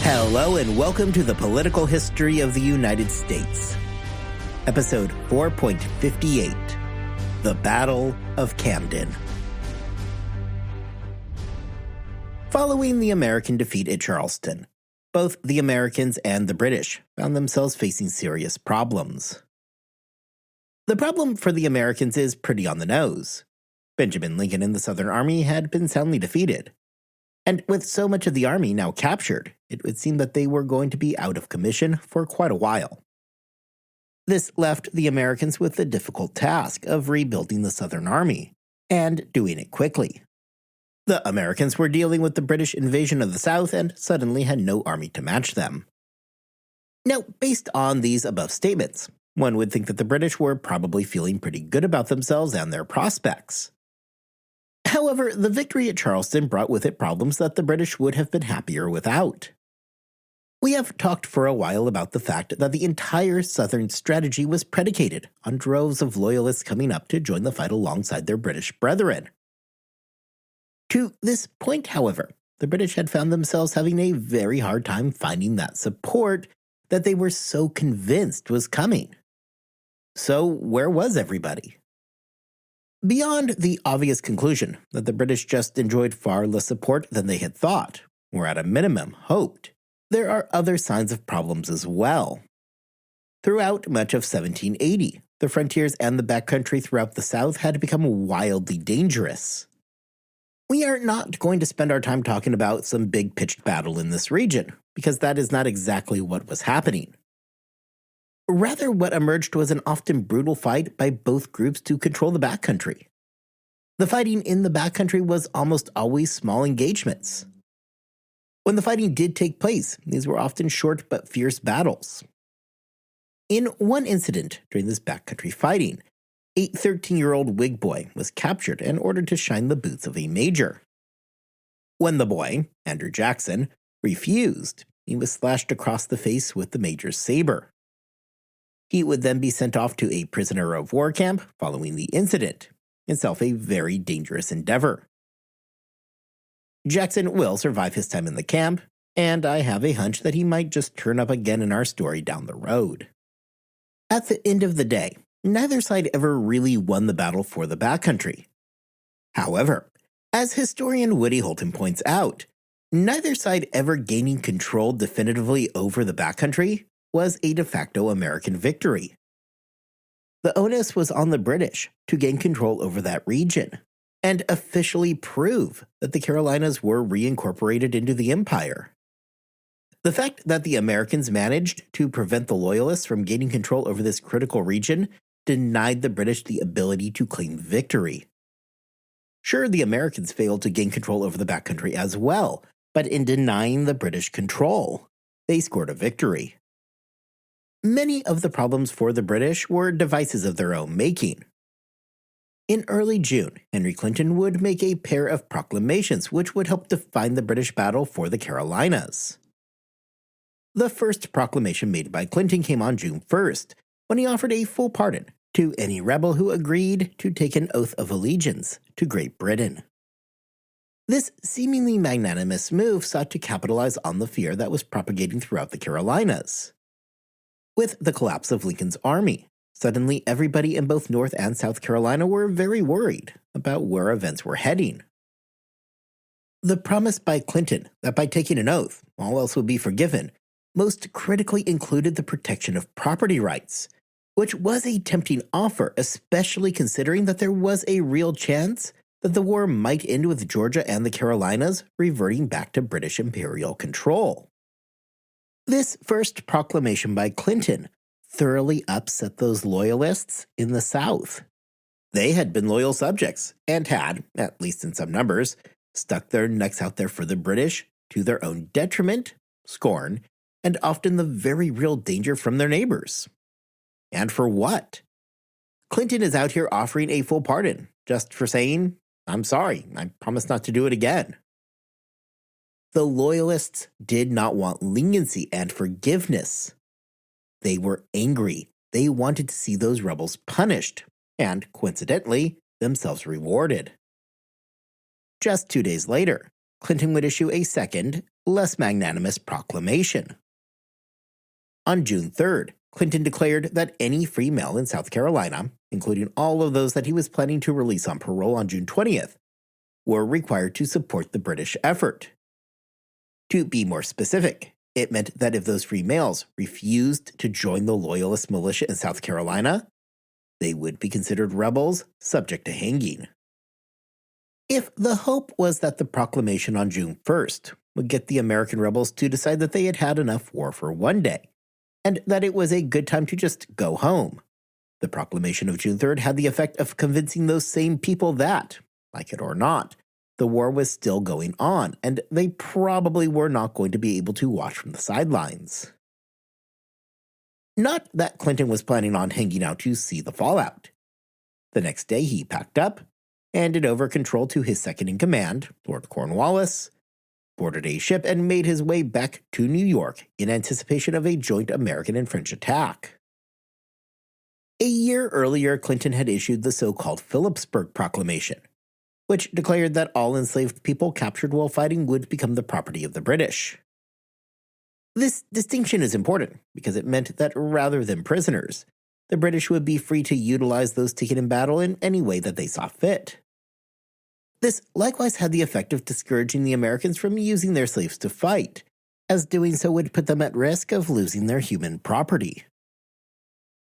Hello and welcome to the Political History of the United States. Episode 4.58, The Battle of Camden. Following the American defeat at Charleston, both the Americans and the British found themselves facing serious problems. The problem for the Americans is pretty on the nose. Benjamin Lincoln and the Southern Army had been soundly defeated. And with so much of the army now captured, it would seem that they were going to be out of commission for quite a while. This left the Americans with the difficult task of rebuilding the Southern Army, and doing it quickly. The Americans were dealing with the British invasion of the South and suddenly had no army to match them. Now, based on these above statements, one would think that the British were probably feeling pretty good about themselves and their prospects. However, the victory at Charleston brought with it problems that the British would have been happier without. We have talked for a while about the fact that the entire Southern strategy was predicated on droves of loyalists coming up to join the fight alongside their British brethren. To this point, however, the British had found themselves having a very hard time finding that support that they were so convinced was coming. So where was everybody? Beyond the obvious conclusion that the British just enjoyed far less support than they had thought, or at a minimum hoped, there are other signs of problems as well. Throughout much of 1780, the frontiers and the backcountry throughout the South had become wildly dangerous. We are not going to spend our time talking about some big pitched battle in this region, because that is not exactly what was happening. Rather, what emerged was an often brutal fight by both groups to control the backcountry. The fighting in the backcountry was almost always small engagements. When the fighting did take place, these were often short but fierce battles. In one incident during this backcountry fighting, a 13-year-old Whig boy was captured and ordered to shine the boots of a major. When the boy, Andrew Jackson, refused, he was slashed across the face with the major's saber. He would then be sent off to a prisoner of war camp following the incident, itself a very dangerous endeavor. Jackson will survive his time in the camp, and I have a hunch that he might just turn up again in our story down the road. At the end of the day, neither side ever really won the battle for the backcountry. However, as historian Woody Holton points out, neither side ever gaining control definitively over the backcountry was a de facto American victory. The onus was on the British to gain control over that region and officially prove that the Carolinas were reincorporated into the empire. The fact that the Americans managed to prevent the Loyalists from gaining control over this critical region denied the British the ability to claim victory. Sure, the Americans failed to gain control over the backcountry as well, but in denying the British control, they scored a victory. Many of the problems for the British were devices of their own making. In early June, Henry Clinton would make a pair of proclamations which would help define the British battle for the Carolinas. The first proclamation made by Clinton came on June 1st, when he offered a full pardon to any rebel who agreed to take an oath of allegiance to Great Britain. This seemingly magnanimous move sought to capitalize on the fear that was propagating throughout the Carolinas. With the collapse of Lincoln's army, suddenly everybody in both North and South Carolina were very worried about where events were heading. The promise by Clinton that by taking an oath, all else would be forgiven, most critically included the protection of property rights, which was a tempting offer, especially considering that there was a real chance that the war might end with Georgia and the Carolinas reverting back to British imperial control. This first proclamation by Clinton thoroughly upset those loyalists in the South. They had been loyal subjects and had, at least in some numbers, stuck their necks out there for the British to their own detriment, scorn, and often the very real danger from their neighbors. And for what? Clinton is out here offering a full pardon, just for saying, "I'm sorry, I promise not to do it again." The Loyalists did not want leniency and forgiveness. They were angry. They wanted to see those rebels punished, and, coincidentally, themselves rewarded. Just 2 days later, Clinton would issue a second, less magnanimous proclamation. On June 3rd, Clinton declared that any free male in South Carolina, including all of those that he was planning to release on parole on June 20th, were required to support the British effort. To be more specific, it meant that if those free males refused to join the Loyalist militia in South Carolina, they would be considered rebels subject to hanging. If the hope was that the proclamation on June 1st would get the American rebels to decide that they had had enough war for one day, and that it was a good time to just go home, the proclamation of June 3rd had the effect of convincing those same people that, like it or not, the war was still going on, and they probably were not going to be able to watch from the sidelines. Not that Clinton was planning on hanging out to see the fallout. The next day he packed up, handed over control to his second-in-command, Lord Cornwallis, boarded a ship, and made his way back to New York in anticipation of a joint American and French attack. A year earlier, Clinton had issued the so-called Phillipsburg Proclamation, which declared that all enslaved people captured while fighting would become the property of the British. This distinction is important because it meant that rather than prisoners, the British would be free to utilize those taken in battle in any way that they saw fit. This likewise had the effect of discouraging the Americans from using their slaves to fight, as doing so would put them at risk of losing their human property.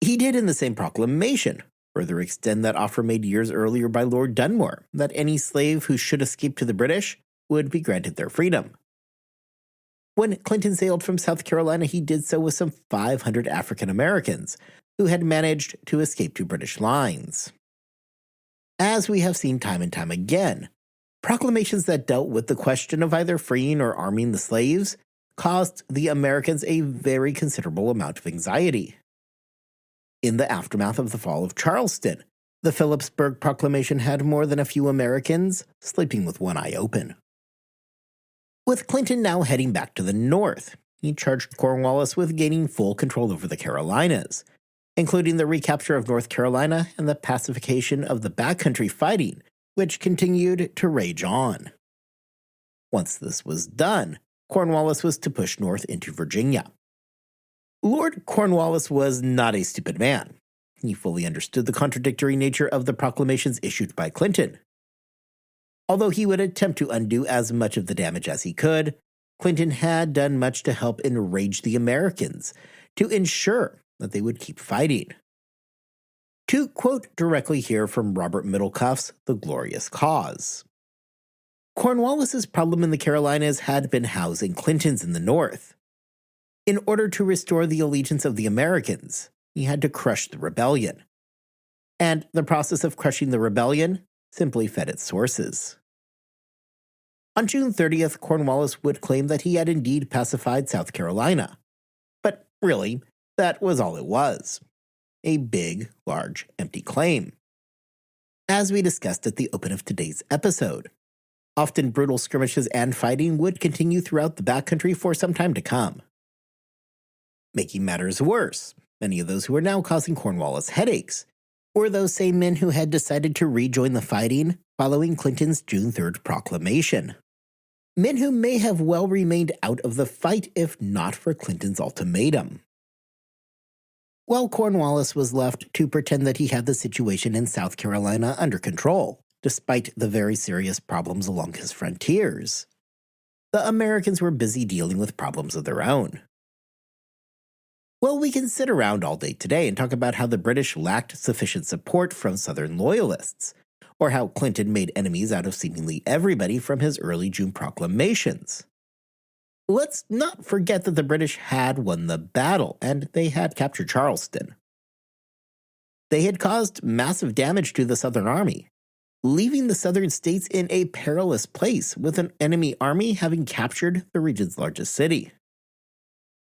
He did in the same proclamation further extend that offer made years earlier by Lord Dunmore, that any slave who should escape to the British would be granted their freedom. When Clinton sailed from South Carolina, he did so with some 500 African Americans who had managed to escape to British lines. As we have seen time and time again, proclamations that dealt with the question of either freeing or arming the slaves caused the Americans a very considerable amount of anxiety. In the aftermath of the fall of Charleston, the Phillipsburg Proclamation had more than a few Americans sleeping with one eye open. With Clinton now heading back to the north, he charged Cornwallis with gaining full control over the Carolinas, including the recapture of North Carolina and the pacification of the backcountry fighting, which continued to rage on. Once this was done, Cornwallis was to push north into Virginia. Lord Cornwallis was not a stupid man. He fully understood the contradictory nature of the proclamations issued by Clinton. Although he would attempt to undo as much of the damage as he could, Clinton had done much to help enrage the Americans, to ensure that they would keep fighting. To quote directly here from Robert Middlecuff's The Glorious Cause, Cornwallis's problem in the Carolinas had been housing Clinton's in the North. In order to restore the allegiance of the Americans, he had to crush the rebellion. And the process of crushing the rebellion simply fed its sources. On June 30th, Cornwallis would claim that he had indeed pacified South Carolina. But really, that was all it was. A big, large, empty claim. As we discussed at the open of today's episode, often brutal skirmishes and fighting would continue throughout the backcountry for some time to come. Making matters worse, many of those who were now causing Cornwallis headaches were those same men who had decided to rejoin the fighting following Clinton's June 3rd proclamation. Men who may have well remained out of the fight if not for Clinton's ultimatum. While Cornwallis was left to pretend that he had the situation in South Carolina under control, despite the very serious problems along his frontiers, the Americans were busy dealing with problems of their own. Well, we can sit around all day today and talk about how the British lacked sufficient support from Southern Loyalists, or how Clinton made enemies out of seemingly everybody from his early June proclamations. Let's not forget that the British had won the battle, and they had captured Charleston. They had caused massive damage to the Southern Army, leaving the Southern states in a perilous place with an enemy army having captured the region's largest city.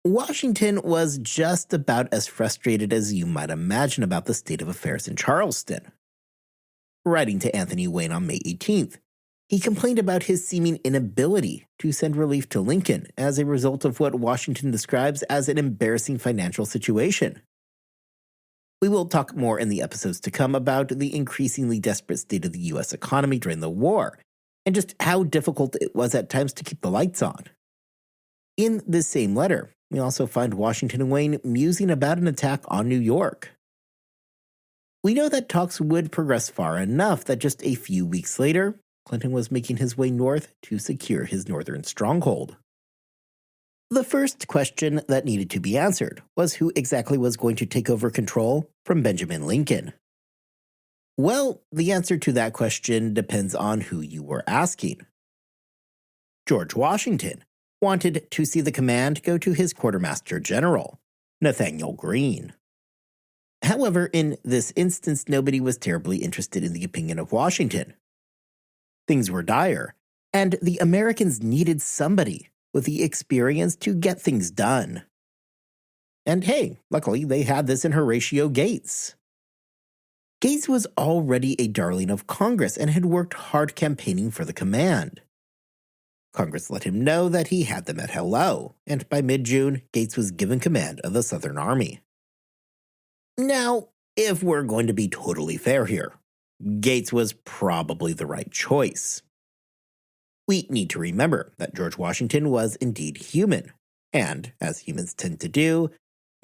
Washington was just about as frustrated as you might imagine about the state of affairs in Charleston. Writing to Anthony Wayne on May 18th, he complained about his seeming inability to send relief to Lincoln as a result of what Washington describes as an embarrassing financial situation. We will talk more in the episodes to come about the increasingly desperate state of the U.S. economy during the war, and just how difficult it was at times to keep the lights on. In this same letter, we also find Washington and Wayne musing about an attack on New York. We know that talks would progress far enough that just a few weeks later, Clinton was making his way north to secure his northern stronghold. The first question that needed to be answered was who exactly was going to take over control from Benjamin Lincoln. Well, the answer to that question depends on who you were asking. George Washington wanted to see the command go to his quartermaster general, Nathanael Greene. However, in this instance, nobody was terribly interested in the opinion of Washington. Things were dire, and the Americans needed somebody with the experience to get things done. And hey, luckily they had this in Horatio Gates. Gates was already a darling of Congress and had worked hard campaigning for the command. Congress let him know that he had them at hello, and by mid-June, Gates was given command of the Southern Army. Now, if we're going to be totally fair here, Gates was probably the right choice. We need to remember that George Washington was indeed human, and, as humans tend to do,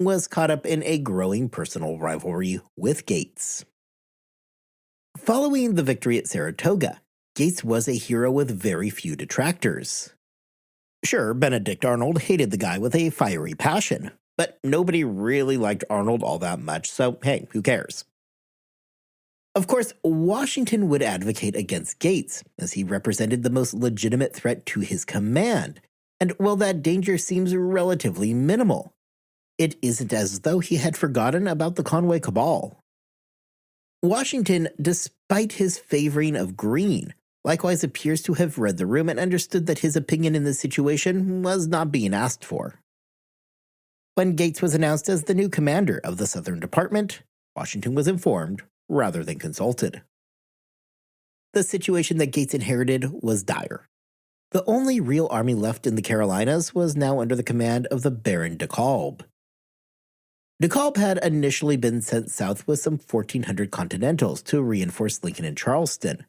was caught up in a growing personal rivalry with Gates. Following the victory at Saratoga, Gates was a hero with very few detractors. Sure, Benedict Arnold hated the guy with a fiery passion, but nobody really liked Arnold all that much, so hey, who cares? Of course, Washington would advocate against Gates, as he represented the most legitimate threat to his command, and while that danger seems relatively minimal, it isn't as though he had forgotten about the Conway Cabal. Washington, despite his favoring of Greene, likewise appears to have read the room and understood that his opinion in this situation was not being asked for. When Gates was announced as the new commander of the Southern Department, Washington was informed rather than consulted. The situation that Gates inherited was dire. The only real army left in the Carolinas was now under the command of the Baron de Kalb. De Kalb had initially been sent south with some 1,400 Continentals to reinforce Lincoln and Charleston.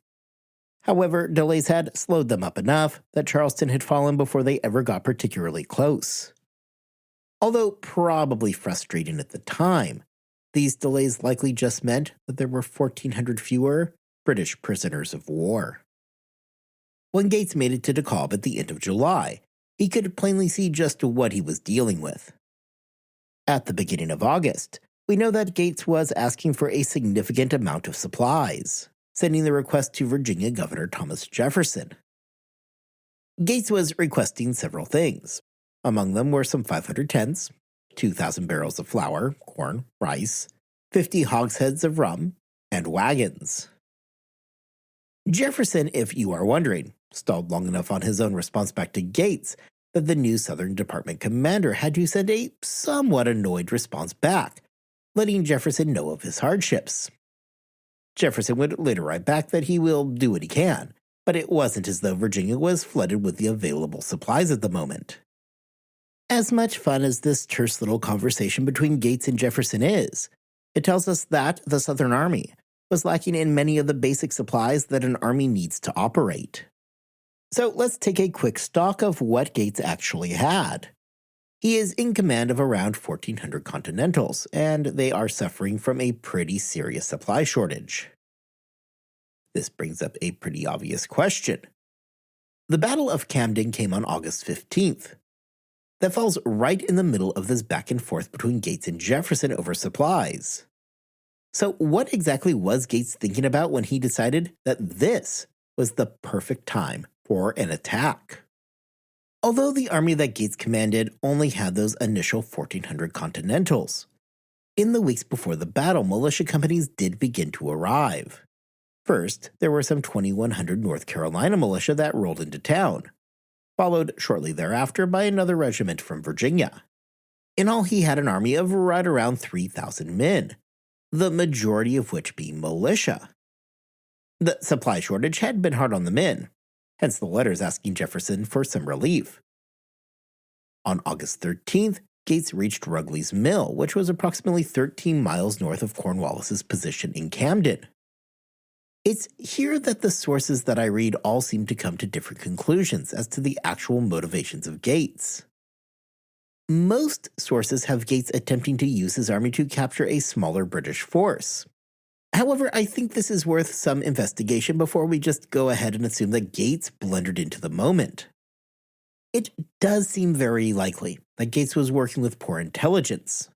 However, delays had slowed them up enough that Charleston had fallen before they ever got particularly close. Although probably frustrating at the time, these delays likely just meant that there were 1,400 fewer British prisoners of war. When Gates made it to De Kalb at the end of July, he could plainly see just what he was dealing with. At the beginning of August, we know that Gates was asking for a significant amount of supplies, sending the request to Virginia Governor Thomas Jefferson. Gates was requesting several things. Among them were some 500 tents, 2,000 barrels of flour, corn, rice, 50 hogsheads of rum, and wagons. Jefferson, if you are wondering, stalled long enough on his own response back to Gates that the new Southern Department commander had to send a somewhat annoyed response back, letting Jefferson know of his hardships. Jefferson would later write back that he will do what he can, but it wasn't as though Virginia was flooded with the available supplies at the moment. As much fun as this terse little conversation between Gates and Jefferson is, it tells us that the Southern Army was lacking in many of the basic supplies that an army needs to operate. So let's take a quick stock of what Gates actually had. He is in command of around 1,400 Continentals, and they are suffering from a pretty serious supply shortage. This brings up a pretty obvious question. The Battle of Camden came on August 15th. That falls right in the middle of this back and forth between Gates and Jefferson over supplies. So what exactly was Gates thinking about when he decided that this was the perfect time for an attack? Although the army that Gates commanded only had those initial 1,400 Continentals, in the weeks before the battle, militia companies did begin to arrive. First, there were some 2,100 North Carolina militia that rolled into town, followed shortly thereafter by another regiment from Virginia. In all, he had an army of right around 3,000 men, the majority of which being militia. The supply shortage had been hard on the men, hence the letters asking Jefferson for some relief. On August 13th, Gates reached Rugley's Mill, which was approximately 13 miles north of Cornwallis's position in Camden. It's here that the sources that I read all seem to come to different conclusions as to the actual motivations of Gates. Most sources have Gates attempting to use his army to capture a smaller British force. However, I think this is worth some investigation before we just go ahead and assume that Gates blundered into the moment. It does seem very likely that Gates was working with poor intelligence.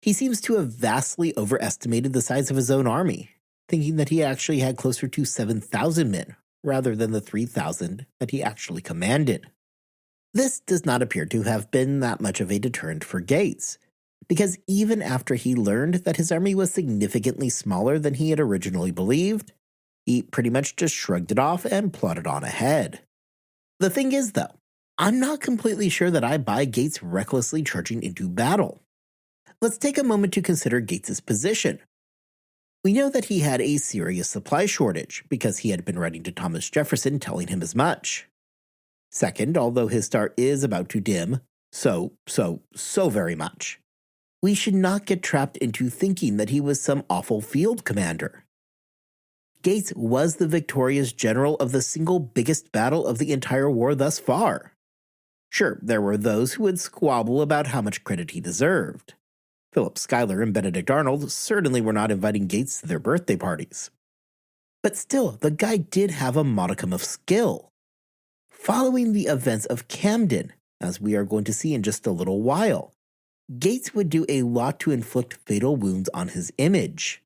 He seems to have vastly overestimated the size of his own army, thinking that he actually had closer to 7,000 men, rather than the 3,000 that he actually commanded. This does not appear to have been that much of a deterrent for Gates, because even after he learned that his army was significantly smaller than he had originally believed, he pretty much just shrugged it off and plodded on ahead. The thing is, though, I'm not completely sure that I buy Gates recklessly charging into battle. Let's take a moment to consider Gates' position. We know that he had a serious supply shortage because he had been writing to Thomas Jefferson telling him as much. Second, although his star is about to dim, so very much, we should not get trapped into thinking that he was some awful field commander. Gates was the victorious general of the single biggest battle of the entire war thus far. Sure, there were those who would squabble about how much credit he deserved. Philip Schuyler and Benedict Arnold certainly were not inviting Gates to their birthday parties. But still, the guy did have a modicum of skill. Following the events of Camden, as we are going to see in just a little while, Gates would do a lot to inflict fatal wounds on his image.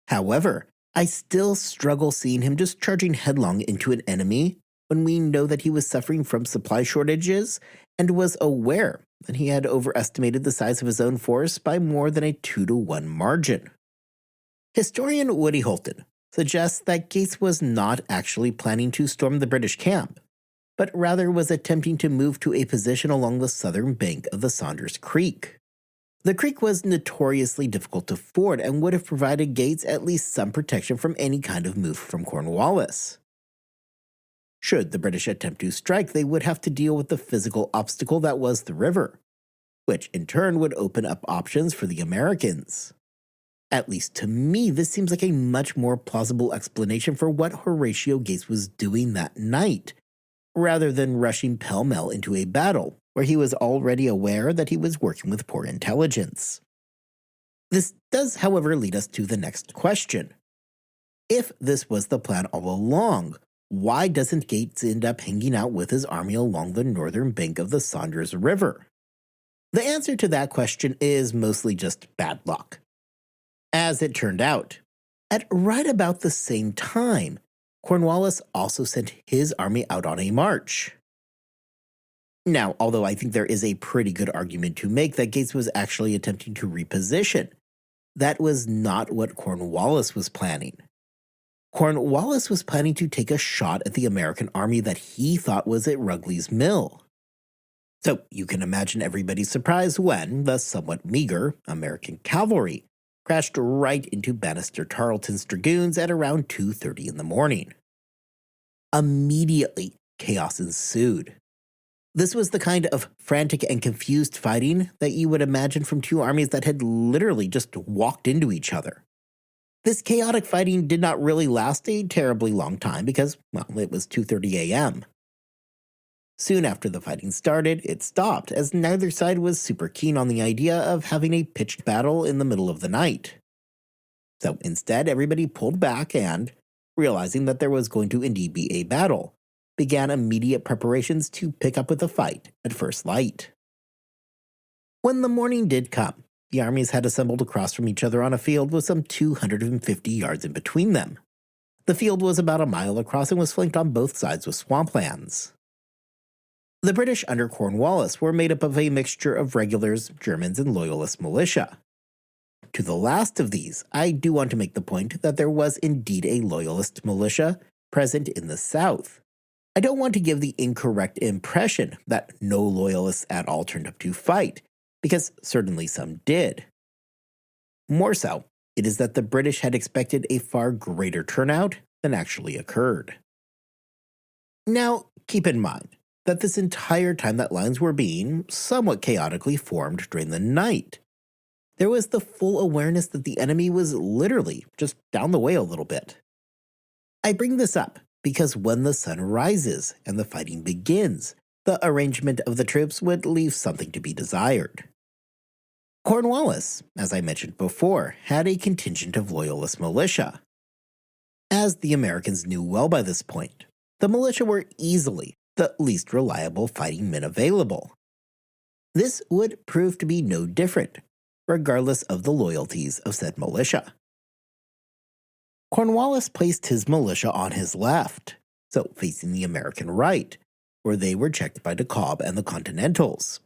However, I still struggle seeing him just charging headlong into an enemy when we know that he was suffering from supply shortages and was aware that he had overestimated the size of his own force by more than a 2-to-1 margin. Historian Woody Holton suggests that Gates was not actually planning to storm the British camp, but rather was attempting to move to a position along the southern bank of the Saunders Creek. The creek was notoriously difficult to ford and would have provided Gates at least some protection from any kind of move from Cornwallis. Should the British attempt to strike, they would have to deal with the physical obstacle that was the river, which in turn would open up options for the Americans. At least to me, this seems like a much more plausible explanation for what Horatio Gates was doing that night, rather than rushing pell-mell into a battle where he was already aware that he was working with poor intelligence. This does, however, lead us to the next question. If this was the plan all along, why doesn't Gates end up hanging out with his army along the northern bank of the Saunders River? The answer to that question is mostly just bad luck. As it turned out, at right about the same time, Cornwallis also sent his army out on a march. Now, although I think there is a pretty good argument to make that Gates was actually attempting to reposition, that was not what Cornwallis was planning. Cornwallis was planning to take a shot at the American army that he thought was at Rugeley's Mill. So you can imagine everybody's surprise when the somewhat meager American cavalry crashed right into Banastre Tarleton's dragoons at around 2:30 in the morning. Immediately, chaos ensued. This was the kind of frantic and confused fighting that you would imagine from two armies that had literally just walked into each other. This chaotic fighting did not really last a terribly long time because, well, it was 2:30 a.m. Soon after the fighting started, it stopped, as neither side was super keen on the idea of having a pitched battle in the middle of the night. So instead, everybody pulled back and, realizing that there was going to indeed be a battle, began immediate preparations to pick up with the fight at first light. When the morning did come, the armies had assembled across from each other on a field with some 250 yards in between them. The field was about a mile across and was flanked on both sides with swamplands. The British under Cornwallis were made up of a mixture of regulars, Germans, and loyalist militia. To the last of these, I do want to make the point that there was indeed a loyalist militia present in the South. I don't want to give the incorrect impression that no loyalists at all turned up to fight, because certainly some did. More so, it is that the British had expected a far greater turnout than actually occurred. Now, keep in mind that this entire time that lines were being somewhat chaotically formed during the night, there was the full awareness that the enemy was literally just down the way a little bit. I bring this up because when the sun rises and the fighting begins, the arrangement of the troops would leave something to be desired. Cornwallis, as I mentioned before, had a contingent of Loyalist militia. As the Americans knew well by this point, the militia were easily the least reliable fighting men available. This would prove to be no different, regardless of the loyalties of said militia. Cornwallis placed his militia on his left, so facing the American right, where they were checked by DeKalb and the Continentals.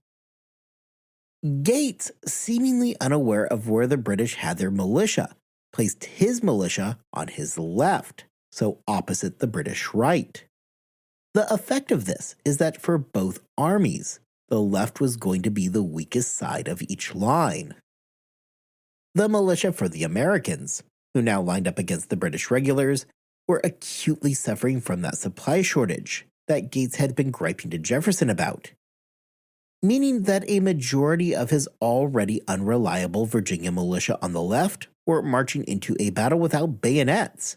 Gates, seemingly unaware of where the British had their militia, placed his militia on his left, so opposite the British right. The effect of this is that for both armies, the left was going to be the weakest side of each line. The militia for the Americans, who now lined up against the British regulars, were acutely suffering from that supply shortage that Gates had been griping to Jefferson about, meaning that a majority of his already unreliable Virginia militia on the left were marching into a battle without bayonets,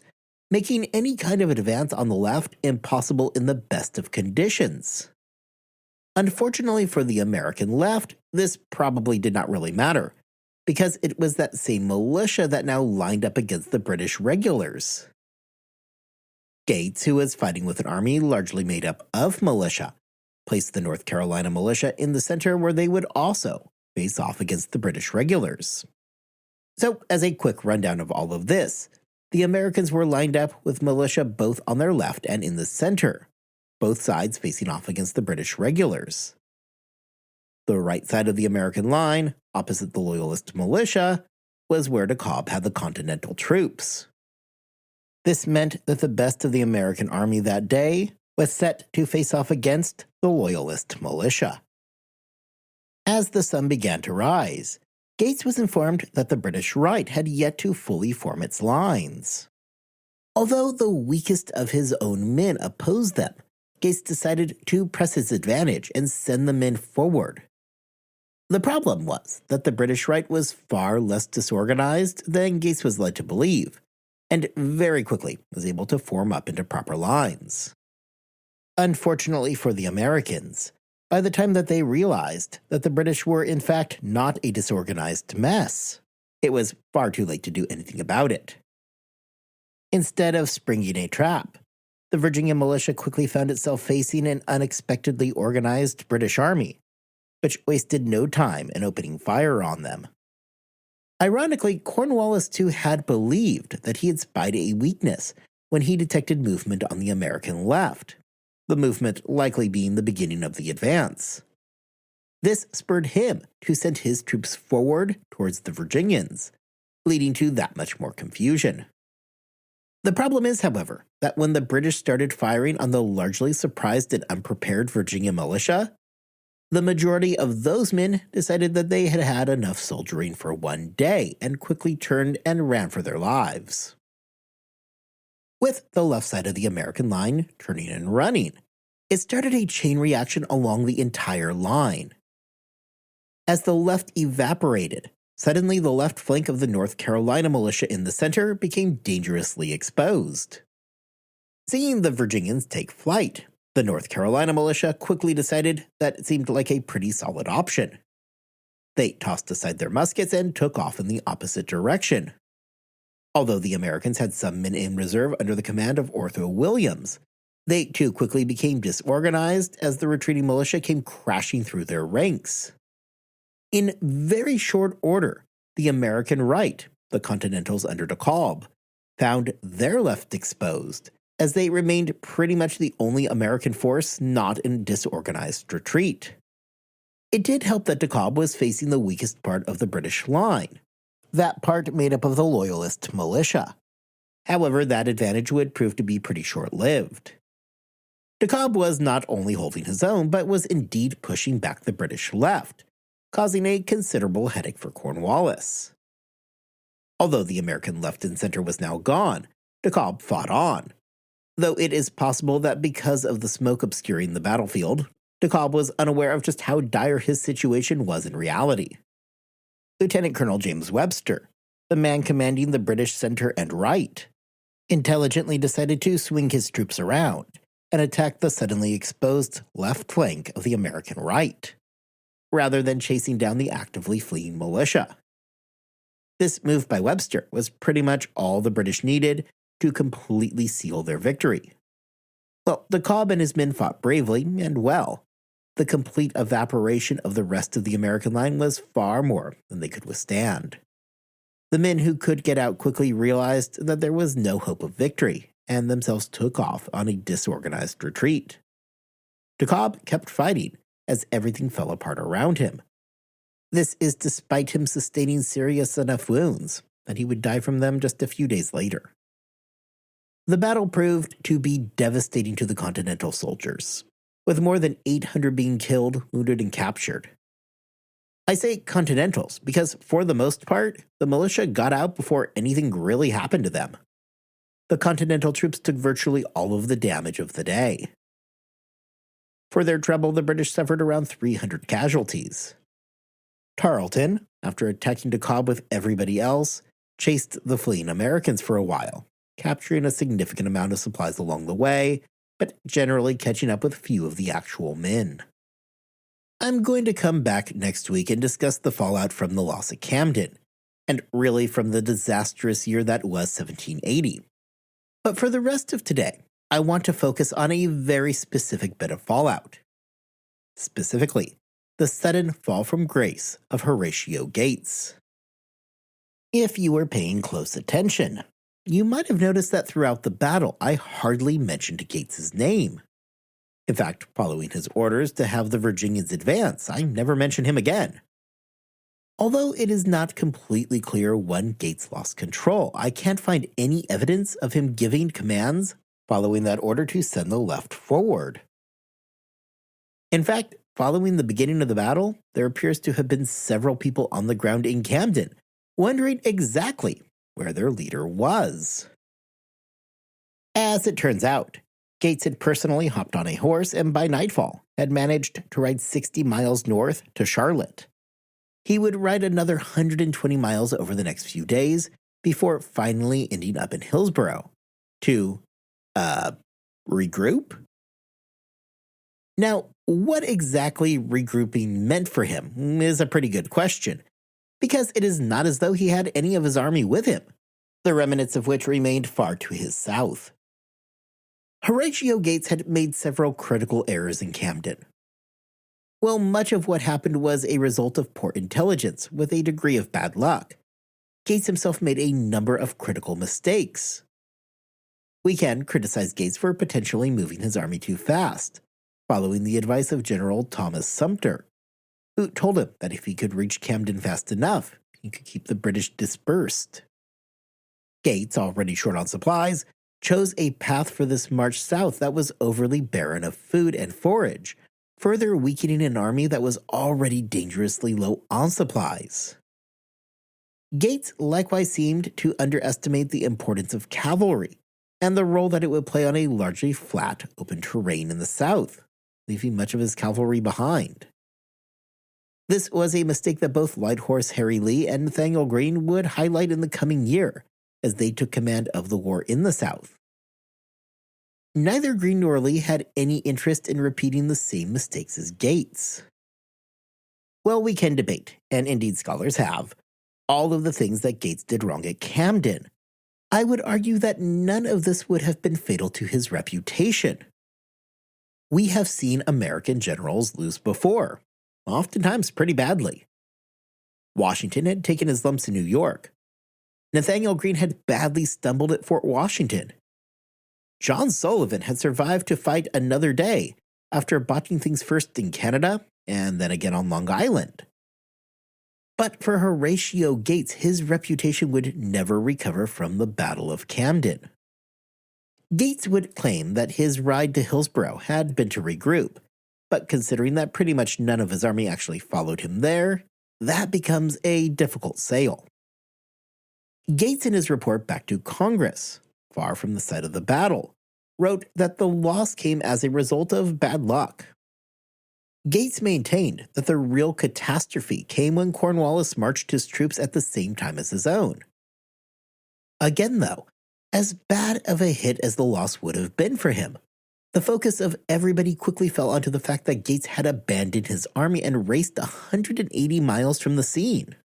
making any kind of advance on the left impossible in the best of conditions. Unfortunately for the American left, this probably did not really matter, because it was that same militia that now lined up against the British regulars. Gates, who was fighting with an army largely made up of militia, placed the North Carolina militia in the center where they would also face off against the British regulars. So, as a quick rundown of all of this, the Americans were lined up with militia both on their left and in the center, both sides facing off against the British regulars. The right side of the American line, opposite the Loyalist militia, was where DeKalb had the Continental troops. This meant that the best of the American army that day was set to face off against the Loyalist militia. As the sun began to rise, Gates was informed that the British right had yet to fully form its lines. Although the weakest of his own men opposed them, Gates decided to press his advantage and send the men forward. The problem was that the British right was far less disorganized than Gates was led to believe, and very quickly was able to form up into proper lines. Unfortunately for the Americans, by the time that they realized that the British were in fact not a disorganized mess, it was far too late to do anything about it. Instead of springing a trap, the Virginia militia quickly found itself facing an unexpectedly organized British army, which wasted no time in opening fire on them. Ironically, Cornwallis too had believed that he had spied a weakness when he detected movement on the American left, the movement likely being the beginning of the advance. This spurred him to send his troops forward towards the Virginians, leading to that much more confusion. The problem is, however, that when the British started firing on the largely surprised and unprepared Virginia militia, the majority of those men decided that they had had enough soldiering for one day and quickly turned and ran for their lives. With the left side of the American line turning and running, it started a chain reaction along the entire line. As the left evaporated, suddenly the left flank of the North Carolina militia in the center became dangerously exposed. Seeing the Virginians take flight, the North Carolina militia quickly decided that it seemed like a pretty solid option. They tossed aside their muskets and took off in the opposite direction. Although the Americans had some men in reserve under the command of Ortho Williams, they too quickly became disorganized as the retreating militia came crashing through their ranks. In very short order, the American right, the Continentals under DeKalb, found their left exposed, as they remained pretty much the only American force not in disorganized retreat. It did help that DeKalb was facing the weakest part of the British line, that part made up of the Loyalist militia. However, that advantage would prove to be pretty short-lived. DeKalb was not only holding his own, but was indeed pushing back the British left, causing a considerable headache for Cornwallis. Although the American left and center was now gone, DeKalb fought on, though it is possible that because of the smoke obscuring the battlefield, DeKalb was unaware of just how dire his situation was in reality. Lieutenant Colonel James Webster, the man commanding the British center and right, intelligently decided to swing his troops around and attacked the suddenly exposed left flank of the American right, rather than chasing down the actively fleeing militia. This move by Webster was pretty much all the British needed to completely seal their victory. Well, DeKalb and his men fought bravely and well. The complete evaporation of the rest of the American line was far more than they could withstand. The men who could get out quickly realized that there was no hope of victory, and themselves took off on a disorganized retreat. DeKalb kept fighting as everything fell apart around him. This is despite him sustaining serious enough wounds that he would die from them just a few days later. The battle proved to be devastating to the Continental soldiers, with more than 800 being killed, wounded, and captured. I say Continentals because, for the most part, the militia got out before anything really happened to them. The Continental troops took virtually all of the damage of the day. For their trouble, the British suffered around 300 casualties. Tarleton, after attacking DeKalb with everybody else, chased the fleeing Americans for a while, capturing a significant amount of supplies along the way, but generally catching up with few of the actual men. I'm going to come back next week and discuss the fallout from the loss at Camden, and really from the disastrous year that was 1780. But for the rest of today, I want to focus on a very specific bit of fallout. Specifically, the sudden fall from grace of Horatio Gates. If you were paying close attention, you might have noticed that throughout the battle I hardly mentioned Gates's name. In fact, following his orders to have the Virginians advance, I never mentioned him again. Although it is not completely clear when Gates lost control, I can't find any evidence of him giving commands following that order to send the left forward. In fact, following the beginning of the battle, there appears to have been several people on the ground in Camden, wondering exactly where their leader was. As it turns out, Gates had personally hopped on a horse and by nightfall had managed to ride 60 miles north to Charlotte. He would ride another 120 miles over the next few days before finally ending up in Hillsborough to, regroup? Now, what exactly regrouping meant for him is a pretty good question, because it is not as though he had any of his army with him, the remnants of which remained far to his south. Horatio Gates had made several critical errors in Camden. Well, much of what happened was a result of poor intelligence with a degree of bad luck. Gates himself made a number of critical mistakes. We can criticize Gates for potentially moving his army too fast, following the advice of General Thomas Sumter, who told him that if he could reach Camden fast enough, he could keep the British dispersed. Gates, already short on supplies, chose a path for this march south that was overly barren of food and forage, further weakening an army that was already dangerously low on supplies. Gates likewise seemed to underestimate the importance of cavalry and the role that it would play on a largely flat, open terrain in the south, leaving much of his cavalry behind. This was a mistake that both Light Horse Harry Lee and Nathaniel Greene would highlight in the coming year, as they took command of the war in the South. Neither Greene nor Lee had any interest in repeating the same mistakes as Gates. Well, we can debate, and indeed scholars have, all of the things that Gates did wrong at Camden. I would argue that none of this would have been fatal to his reputation. We have seen American generals lose before, oftentimes pretty badly. Washington had taken his lumps in New York. Nathaniel Greene had badly stumbled at Fort Washington. John Sullivan had survived to fight another day after botching things first in Canada and then again on Long Island. But for Horatio Gates, his reputation would never recover from the Battle of Camden. Gates would claim that his ride to Hillsborough had been to regroup, but considering that pretty much none of his army actually followed him there, that becomes a difficult sale. Gates, in his report back to Congress, far from the site of the battle, wrote that the loss came as a result of bad luck. Gates maintained that the real catastrophe came when Cornwallis marched his troops at the same time as his own. Again, though, as bad of a hit as the loss would have been for him, The focus of everybody quickly fell onto the fact that Gates had abandoned his army and raced 180 miles from the scene.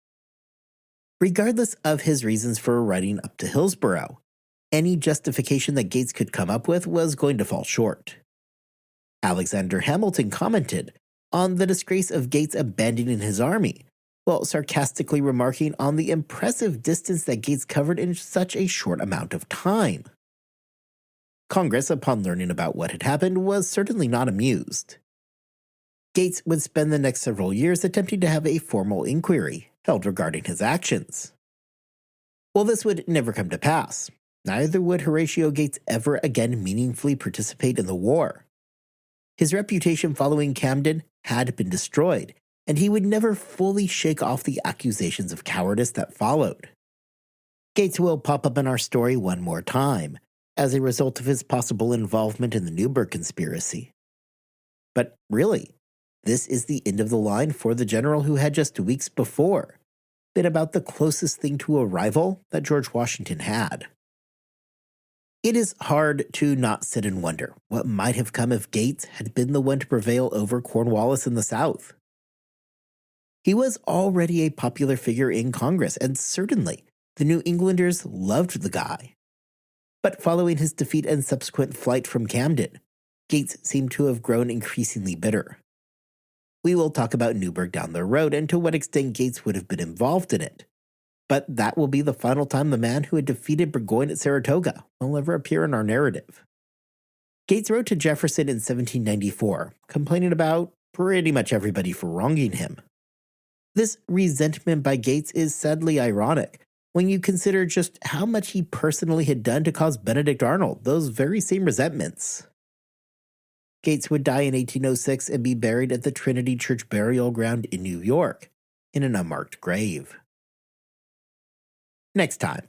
Regardless of his reasons for riding up to Hillsborough, any justification that Gates could come up with was going to fall short. Alexander Hamilton commented on the disgrace of Gates abandoning his army, while sarcastically remarking on the impressive distance that Gates covered in such a short amount of time. Congress, upon learning about what had happened, was certainly not amused. Gates would spend the next several years attempting to have a formal inquiry held regarding his actions. While this would never come to pass, neither would Horatio Gates ever again meaningfully participate in the war. His reputation following Camden had been destroyed, and he would never fully shake off the accusations of cowardice that followed. Gates will pop up in our story one more time, as a result of his possible involvement in the Newburgh conspiracy. But really, this is the end of the line for the general who had just weeks before been about the closest thing to a rival that George Washington had. It is hard to not sit and wonder what might have come if Gates had been the one to prevail over Cornwallis in the South. He was already a popular figure in Congress, and certainly the New Englanders loved the guy. But following his defeat and subsequent flight from Camden, Gates seemed to have grown increasingly bitter. We will talk about Newburgh down the road and to what extent Gates would have been involved in it. But that will be the final time the man who had defeated Burgoyne at Saratoga will ever appear in our narrative. Gates wrote to Jefferson in 1794, complaining about pretty much everybody for wronging him. This resentment by Gates is sadly ironic when you consider just how much he personally had done to cause Benedict Arnold those very same resentments. Gates would die in 1806 and be buried at the Trinity Church Burial Ground in New York, in an unmarked grave. Next time,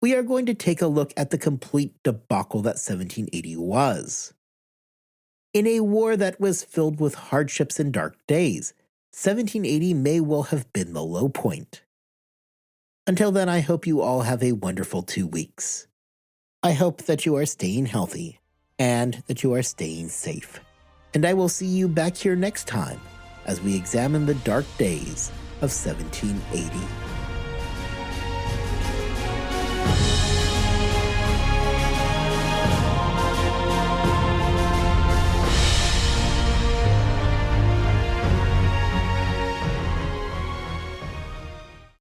we are going to take a look at the complete debacle that 1780 was. In a war that was filled with hardships and dark days, 1780 may well have been the low point. Until then, I hope you all have a wonderful 2 weeks. I hope that you are staying healthy and that you are staying safe. And I will see you back here next time as we examine the dark days of 1780.